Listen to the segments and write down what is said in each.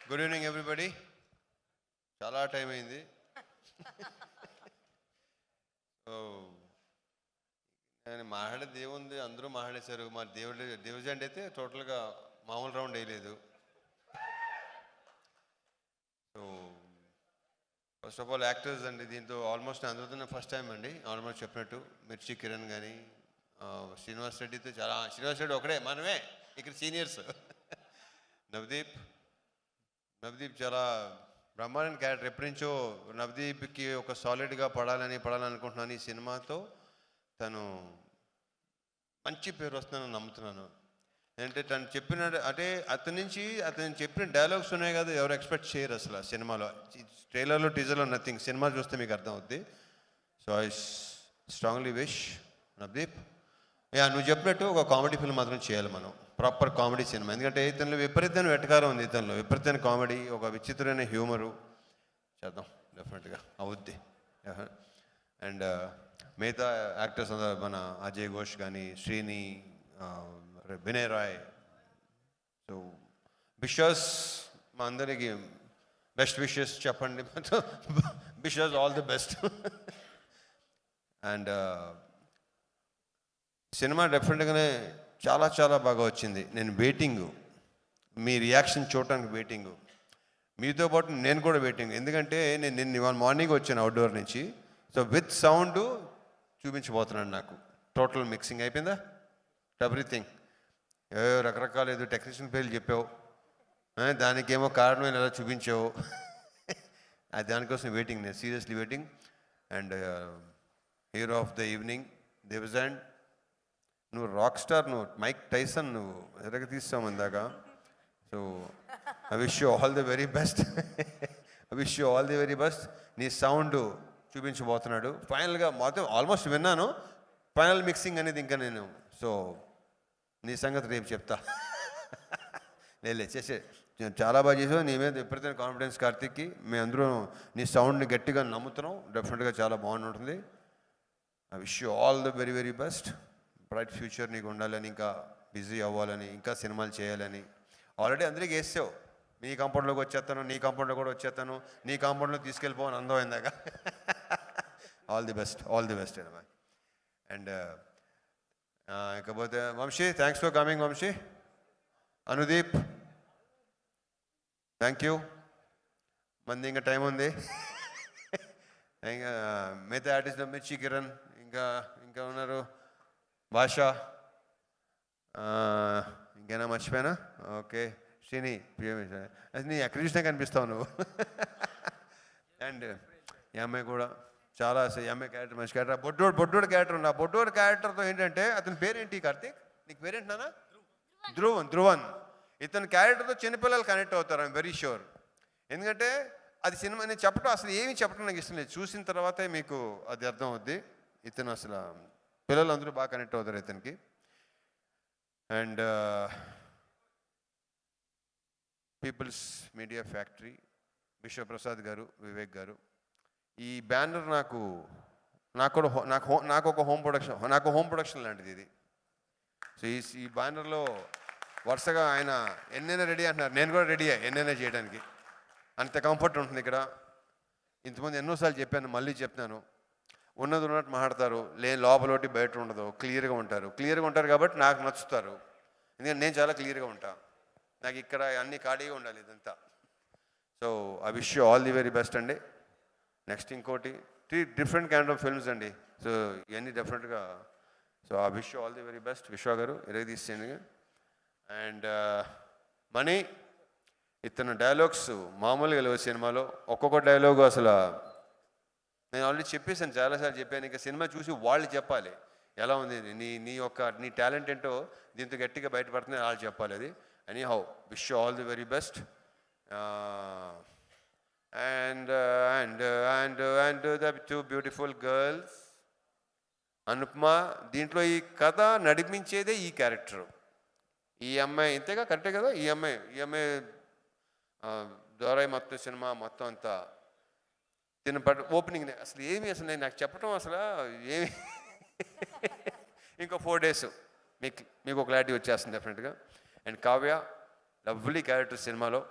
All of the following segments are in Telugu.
Good evening everybody. చాలా టైం అయింది. సో నేను మాట్లాడేది ఏముంది, అందరూ మాట్లాడేశారు. మా డివిజన్ అయితే టోటల్గా మామూలు రౌండ్ వేయలేదు. So first of all actors అండి, దీంతో ఆల్మోస్ట్ అందరితో ఫస్ట్ టైం అండి. ఆల్మోస్ట్ చెప్పినట్టు మిర్చి కిరణ్ కానీ శ్రీనివాస్ రెడ్డితో చాలా, శ్రీనివాస్ రెడ్డి ఒకడే, మనమే ఇక్కడ సీనియర్స్. నవదీప్ చాలా బ్రహ్మాండ క్యారెక్టర్. ఎప్పటి నుంచో నవదీప్కి ఒక సాలిడ్గా పడాలనుకుంటున్నాను. ఈ సినిమాతో తను మంచి పేరు వస్తుందని నమ్ముతున్నాను. అంటే తను చెప్పిన, అంటే అతను చెప్పిన డైలాగ్స్ ఉన్నాయి కదా, ఎవరు ఎక్స్పెక్ట్ చేయరు అసలు సినిమాలో. ట్రైలర్లో టీజర్లో నథింగ్. సినిమా చూస్తే మీకు అర్థం అవుద్ది. So I strongly wish Navdeep, నువ్వు చెప్పినట్టు ఒక కామెడీ ఫిల్మ్ మాత్రం చేయాలి మనం, ప్రాపర్ కామెడీ సినిమా. ఎందుకంటే ఇతనిలో విపరీతమైన వెటకారం ఉంది, ఇతనిలో విపరీతమైన కామెడీ, ఒక విచిత్రమైన హ్యూమరు. చేద్దాం, డెఫినెట్గా అవుద్ది. అండ్ మిగతా యాక్టర్స్ అందరూ, మన అజయ్ ఘోష్ కానీ, శ్రీని, వినయ్ రాయ్. సో విషెస్, మా అందరికి బెస్ట్ విషెస్ చెప్పండి. Wishes all the best. And cinema డెఫినెట్గానే చాలా చాలా బాగా వచ్చింది. నేను వెయిటింగు, మీ రియాక్షన్ చూడటానికి వెయిటింగు, మీతో పాటు నేను కూడా వెయిటింగ్. ఎందుకంటే నేను నిన్న మార్నింగ్ వచ్చాను అవుట్డోర్ నుంచి. సో విత్ సౌండ్ చూపించబోతున్నాను. నాకు టోటల్ మిక్సింగ్ అయిపోయిందా, ఎవ్రీథింగ్. రకరకాల ఏదో టెక్నీషియన్ పేర్లు చెప్పావు, దానికేమో కారణం ఎలా చూపించావు. అది దానికోసం వెయిటింగ్, నేను seriously waiting. And hero of the evening దేవజాండ్, నువ్వు రాక్ స్టార్, నువ్వు మైక్ టైసన్, నువ్వు ఎరగ తీస్తావు ఇందాక. So I wish you all the very best. I wish you all the very best. నీ సౌండ్ చూపించబోతున్నాడు ఫైనల్గా. మొత్తం ఆల్మోస్ట్ విన్నాను, ఫైనల్ మిక్సింగ్ అనేది ఇంకా నేను. సో నీ సంగతి రేపు చెప్తా. చేసే చాలా బాగా చేసావు. నీ మీద ఎప్పుడైతే కాన్ఫిడెన్స్ కార్తిక్కి, మేము అందరూ నీ సౌండ్ని గట్టిగా నమ్ముతున్నాం. డెఫినెట్గా చాలా బాగుంటుంది. I wish you all the very very best. Bright future నీకు ఉండాలని, ఇంకా బిజీ అవ్వాలని, ఇంకా సినిమాలు చేయాలని. ఆల్రెడీ అందరికీ వేసావు, నీ కాంపౌండ్లోకి వచ్చేస్తాను, నీ కాంపౌండ్లో కూడా వచ్చేస్తాను, నీ కాంపౌండ్లో తీసుకెళ్ళిపోవని అందం అయిందాక. All the best, all the best అమ్మా. అండ్ ఇకపోతే Vamshi, thanks for coming Vamshi. Anudeep, thank you. మంది ఇంకా టైం ఉంది. ఇంకా మిగతా ఆర్టిస్ట్ మిర్చి కిరణ్, ఇంకా ఉన్నారు భాష, ఇంకేనా మర్చిపోయానా? ఓకే, శ్రీని, అది నీ ఎక్కడ చూసినా కనిపిస్తావు నువ్వు. అండ్ ఈ అమ్మాయి కూడా చాలా, ఈ అమ్మాయి క్యారెక్టర్ మంచి క్యారెక్టర్. బొడ్డోడు క్యారెక్టర్ ఉంది. ఆ బొడ్డోడు క్యారెక్టర్తో ఏంటంటే, అతని పేరేంటి కార్తీక్? నీకు పేరేంటి నాన్న? ధ్రువన్. ఇతని క్యారెక్టర్తో చిన్నపిల్లలు కనెక్ట్ అవుతారు, ఐఎమ్ వెరీ షూర్. ఎందుకంటే అది సినిమా, నేను చెప్పడం అసలు ఏమీ చెప్పడం నాకు ఇష్టం లేదు, చూసిన తర్వాతే మీకు అది అర్థం అవుద్ది. ఇతను అసలు పిల్లలు అందరూ బాగా కనెక్ట్ అవుతారు ఇతనికి. And people's media factory, Vishwaprasad garu, Vivek గారు. ఈ బ్యానర్ నాకు ఒక హోమ్ ప్రొడక్షన్ లాంటిది ఇది. సో ఈ బ్యానర్లో వరుసగా ఆయన ఎన్నైనా రెడీ అంటున్నారు, నేను కూడా రెడీ ఎన్నైనా చేయడానికి. అంత కంఫర్ట్ ఉంటుంది ఇక్కడ. ఇంతకుముందు ఎన్నోసార్లు చెప్పాను, మళ్ళీ చెప్తున్నాను. ఉన్నది ఉన్నట్టు మాట్లాడతారు, లోపలోటి బయట ఉండదు, క్లియర్గా ఉంటారు కాబట్టి నాకు నచ్చుతారు. ఎందుకంటే నేను చాలా క్లియర్గా ఉంటాను. నాకు ఇక్కడ అన్ని ఖాళీగా ఉండాలి ఇదంతా. So I wish you all the very best అండి. నెక్స్ట్ ఇంకోటి 3 డిఫరెంట్ కైండ్ ఆఫ్ ఫిల్మ్స్ అండి. సో ఇవన్నీ డెఫినెట్గా. So I wish you all the very best. విశ్వ గారు ఇరగ తీసేయండి. అండ్ మనీ, ఇతను డైలాగ్స్ మామూలుగా లేవు సినిమాలో. ఒక్కొక్క డైలాగు అసలు నేను ఆల్రెడీ చెప్పేసాను, చాలాసార్లు చెప్పాను. ఇంకా సినిమా చూసి వాళ్ళు చెప్పాలి ఎలా ఉంది, నీ టాలెంట్ ఏంటో దీంతో గట్టిగా బయటపడుతుంది, వాళ్ళు చెప్పాలి అది. Any how, wish you all the very best. And the 2 beautiful girls. Anupama, దీంట్లో ఈ కథ నడిపించేదే ఈ క్యారెక్టరు. ఈ అమ్మాయి ఇంతేగా, కరెక్టే కదా? ఈ అమ్మాయి ద్వారా మొత్తం సినిమా మొత్తం అంతా ఓపెనింగ్ అసలు నాకు చెప్పడం అసలు ఏమి. ఇంకో 4 days మీకు ఒక క్లారిటీ వచ్చేస్తుంది డెఫినెట్గా. అండ్ కావ్య, లవ్లీ క్యారెక్టర్ సినిమాలో.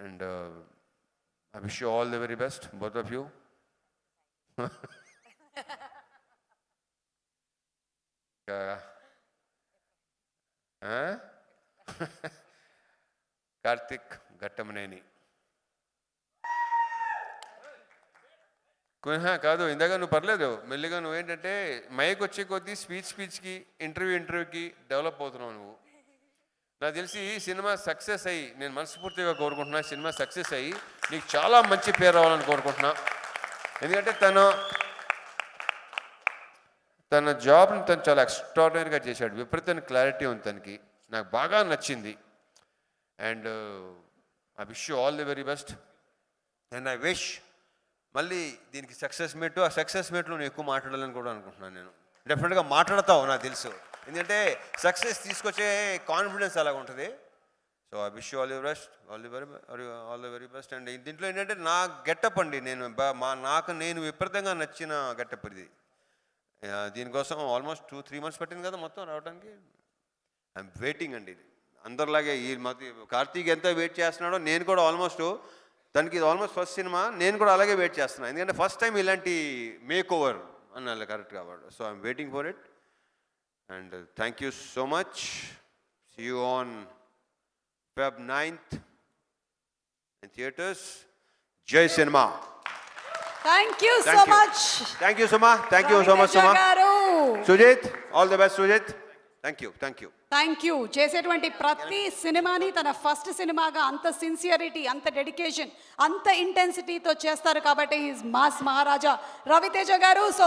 And I wish you all the very best, both of you. Karthik Ghattamaneni కాదు, ఇందాక నువ్వు పర్లేదు, మెల్లిగా నువ్వేంటంటే మైక్ వచ్చే కొద్దీ స్పీచ్కి ఇంటర్వ్యూకి డెవలప్ అవుతున్నావు నువ్వు. నాకు తెలిసి సినిమా సక్సెస్ అయ్యి, నేను మనస్ఫూర్తిగా కోరుకుంటున్నా, సినిమా సక్సెస్ అయ్యి నీకు చాలా మంచి పేరు రావాలని కోరుకుంటున్నా. ఎందుకంటే తన జాబ్ని తను చాలా ఎక్స్ట్రాడినరీగా చేశాడు, విపరీతమైన క్లారిటీ ఉంది తనకి, నాకు బాగా నచ్చింది. And I wish you all the very best. And I wish మళ్ళీ దీనికి సక్సెస్ మీట్, ఆ సక్సెస్ మీట్లో నేను ఎక్కువ మాట్లాడాలని కూడా అనుకుంటున్నాను. నేను డెఫినెట్గా మాట్లాడతావు నాకు తెలుసు, ఎందుకంటే సక్సెస్ తీసుకొచ్చే కాన్ఫిడెన్స్ అలాగ ఉంటుంది. So I wish you all the best, all the very best. And దీంట్లో ఏంటంటే నా గెటప్ అండి, నేను విపరీతంగా నచ్చిన గెటప్ ఇది. దీనికోసం ఆల్మోస్ట్ 2-3 months పట్టింది కదా మొత్తం రావడానికి. ఐఎమ్ వెయిటింగ్ అండి. ఇది అందరిలాగే ఈ కార్తీక్ ఎంత వెయిట్ చేస్తున్నాడో నేను కూడా ఆల్మోస్ట్, దానికి ఇది ఆల్మోస్ట్ ఫస్ట్ సినిమా, నేను కూడా అలాగే వెయిట్ చేస్తున్నాను. ఎందుకంటే ఫస్ట్ టైం ఇలాంటి మేక్ ఓవర్ అన్న కరెక్ట్ కాబట్టి. So I'm waiting for it. And thank you so much. See you on Feb 9th in theaters. Jai Cinema. Thank you so much. Thank you, Suma. Thank you so much, Suma. Sujit, all the best, Sujit. Thank you. Thank you. చేసేటువంటి ప్రతి సినిమాని తన ఫస్ట్ సినిమాగా అంత సిన్సియరిటీ, అంత డెడికేషన్, అంత ఇంటెన్సిటీతో చేస్తారు కాబట్టి ఈజ్ మాస్ మహారాజా రవితేజ గారు. సో